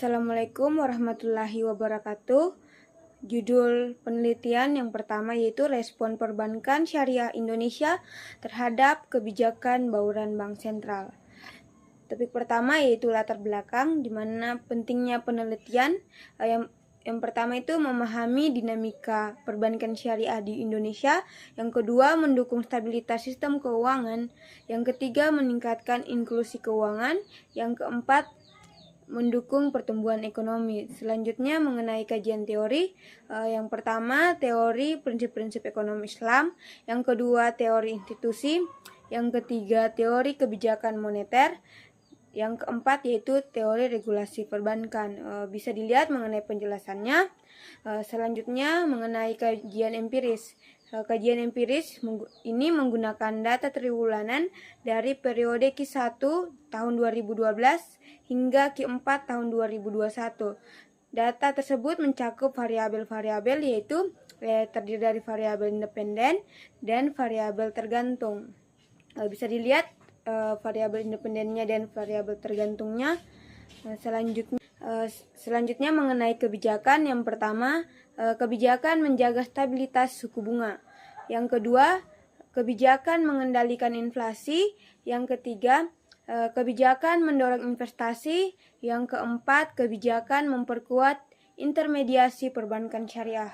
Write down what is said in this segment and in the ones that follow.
Assalamualaikum warahmatullahi wabarakatuh. Judul penelitian yang pertama yaitu respon perbankan syariah Indonesia terhadap kebijakan bauran Bank Sentral. Topik pertama yaitu latar belakang, di mana pentingnya penelitian. Yang pertama itu memahami dinamika perbankan syariah di Indonesia. Yang kedua, mendukung stabilitas sistem keuangan. Yang ketiga, meningkatkan inklusi keuangan. Yang keempat, mendukung pertumbuhan ekonomi. Selanjutnya mengenai kajian teori. Yang pertama, teori prinsip-prinsip ekonomi Islam. Yang kedua, teori institusi. Yang ketiga, teori kebijakan moneter. Yang keempat yaitu teori regulasi perbankan. Bisa dilihat mengenai penjelasannya. Selanjutnya mengenai kajian empiris. Kajian empiris ini menggunakan data triwulanan dari periode Q1 tahun 2012 hingga Q4 tahun 2021. Data tersebut mencakup variabel-variabel yaitu terdiri dari variabel independen dan variabel tergantung. Bisa dilihat variabel independennya dan variabel tergantungnya. Selanjutnya mengenai kebijakan. Yang pertama, kebijakan menjaga stabilitas suku bunga. Yang kedua, kebijakan mengendalikan inflasi. Yang ketiga, kebijakan mendorong investasi. Yang keempat, kebijakan memperkuat intermediasi perbankan syariah.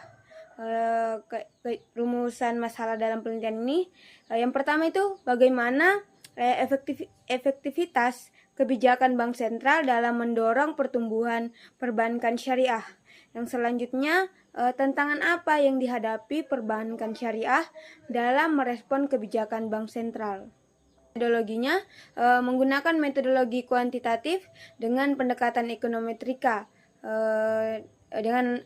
Rumusan masalah dalam penelitian ini, yang pertama itu bagaimana efektivitas kebijakan Bank Sentral dalam mendorong pertumbuhan perbankan syariah. Yang selanjutnya, tantangan apa yang dihadapi perbankan syariah dalam merespon kebijakan Bank Sentral. Metodologinya menggunakan metodologi kuantitatif dengan pendekatan ekonometrika, dengan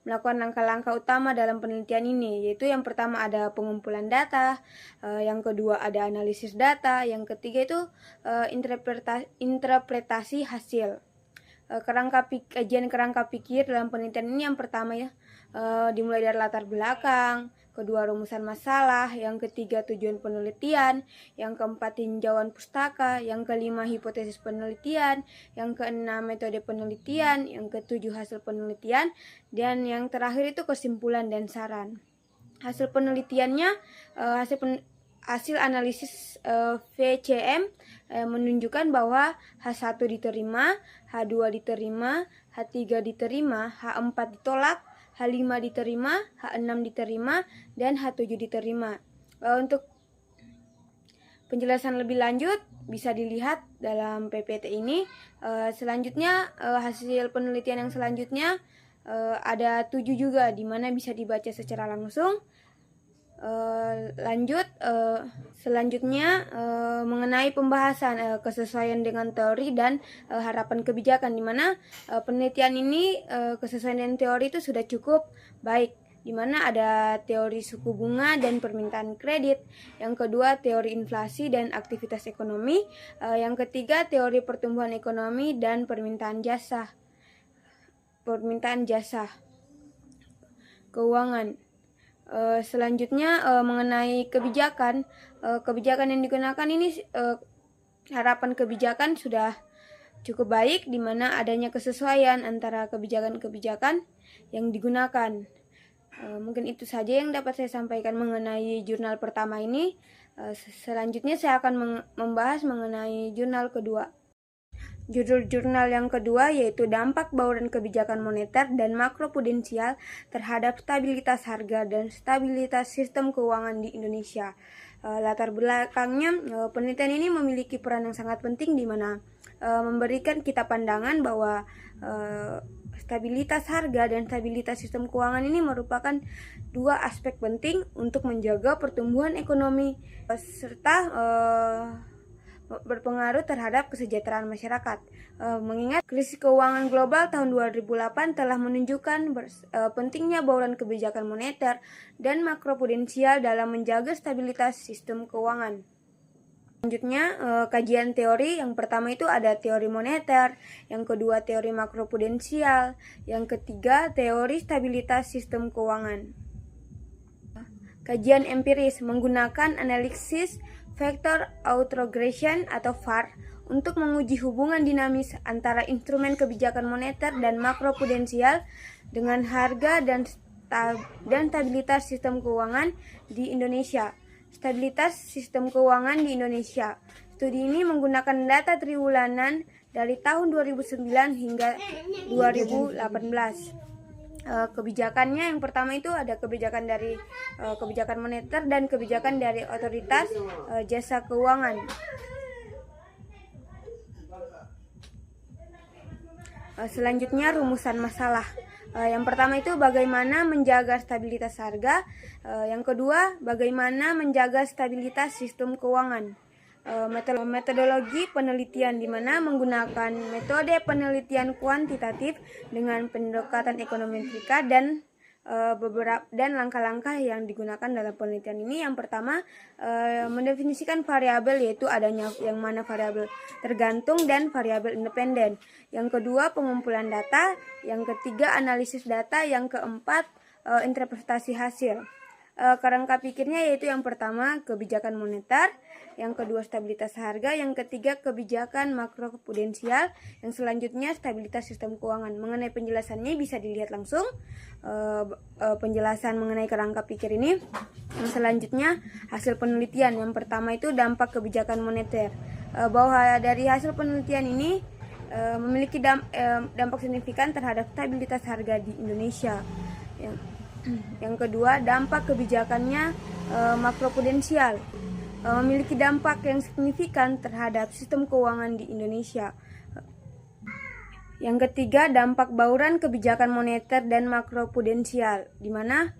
melakukan langkah-langkah utama dalam penelitian ini, yaitu yang pertama ada pengumpulan data, yang kedua ada analisis data, yang ketiga itu interpretasi hasil. Kajian kerangka pikir dalam penelitian ini yang pertama dimulai dari latar belakang, kedua rumusan masalah, yang ketiga tujuan penelitian, yang keempat tinjauan pustaka, yang kelima hipotesis penelitian, yang keenam metode penelitian, yang ketujuh hasil penelitian, dan yang terakhir itu kesimpulan dan saran. Hasil penelitiannya, hasil analisis VCM menunjukkan bahwa H1 diterima, H2 diterima, H3 diterima, H4 ditolak, H5 diterima, H6 diterima, dan H7 diterima. Untuk penjelasan lebih lanjut bisa dilihat dalam PPT ini. Selanjutnya hasil penelitian yang selanjutnya ada 7 juga, di mana bisa dibaca secara langsung. Selanjutnya mengenai pembahasan kesesuaian dengan teori dan harapan kebijakan, di mana penelitian ini kesesuaian dengan teori itu sudah cukup baik, di mana ada teori suku bunga dan permintaan kredit, yang kedua teori inflasi dan aktivitas ekonomi, yang ketiga teori pertumbuhan ekonomi dan permintaan jasa keuangan. Selanjutnya mengenai kebijakan yang digunakan ini, harapan kebijakan sudah cukup baik, di mana adanya kesesuaian antara kebijakan-kebijakan yang digunakan. Mungkin itu saja yang dapat saya sampaikan mengenai jurnal pertama ini. Selanjutnya saya akan membahas mengenai jurnal kedua. Judul jurnal yang kedua yaitu dampak bauran kebijakan moneter dan makroprudensial terhadap stabilitas harga dan stabilitas sistem keuangan di Indonesia. Latar belakangnya, penelitian ini memiliki peran yang sangat penting, di mana memberikan kita pandangan bahwa stabilitas harga dan stabilitas sistem keuangan ini merupakan dua aspek penting untuk menjaga pertumbuhan ekonomi serta berpengaruh terhadap kesejahteraan masyarakat. Mengingat krisis keuangan global tahun 2008 telah menunjukkan pentingnya bauran kebijakan moneter dan makroprudensial dalam menjaga stabilitas sistem keuangan. Selanjutnya, kajian teori. Yang pertama itu ada teori moneter, yang kedua teori makroprudensial, yang ketiga teori stabilitas sistem keuangan. Kajian empiris menggunakan analisis Factor Autoregression atau VAR untuk menguji hubungan dinamis antara instrumen kebijakan moneter dan makroprudensial dengan harga dan stabilitas sistem keuangan di Indonesia. Stabilitas sistem keuangan di Indonesia. Studi ini menggunakan data triwulanan dari tahun 2009 hingga 2018. Kebijakannya yang pertama itu ada kebijakan dari kebijakan moneter dan kebijakan dari otoritas jasa keuangan. Selanjutnya rumusan masalah. Yang pertama itu bagaimana menjaga stabilitas harga. Yang kedua bagaimana menjaga stabilitas sistem keuangan. Metodologi penelitian di mana menggunakan metode penelitian kuantitatif dengan pendekatan ekonometrika dan langkah-langkah yang digunakan dalam penelitian ini. Yang pertama mendefinisikan variabel, yaitu adanya yang mana variabel tergantung dan variabel independen. Yang kedua pengumpulan data, yang ketiga analisis data, yang keempat interpretasi hasil. Kerangka pikirnya yaitu yang pertama kebijakan moneter, yang kedua stabilitas harga, yang ketiga kebijakan makroprudensial, yang selanjutnya stabilitas sistem keuangan. Mengenai penjelasannya bisa dilihat langsung penjelasan mengenai kerangka pikir ini. Yang selanjutnya hasil penelitian. Yang pertama itu dampak kebijakan moneter. Bahwa dari hasil penelitian ini memiliki dampak signifikan terhadap stabilitas harga di Indonesia. Yang kedua, dampak kebijakannya makroprudensial, memiliki dampak yang signifikan terhadap sistem keuangan di Indonesia. Yang ketiga, dampak bauran kebijakan moneter dan makroprudensial, di mana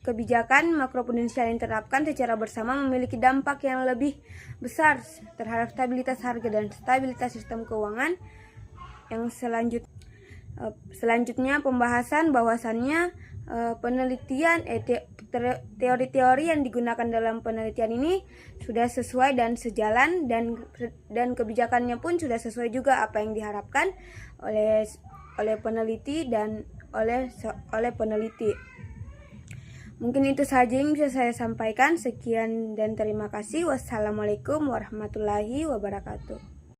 kebijakan makroprudensial yang diterapkan secara bersama memiliki dampak yang lebih besar terhadap stabilitas harga dan stabilitas sistem keuangan. Yang selanjutnya pembahasan bahwasannya penelitian teori-teori yang digunakan dalam penelitian ini sudah sesuai dan sejalan, dan kebijakannya pun sudah sesuai juga apa yang diharapkan oleh peneliti dan oleh peneliti. Mungkin itu saja yang bisa saya sampaikan. Sekian dan terima kasih. Wassalamualaikum warahmatullahi wabarakatuh.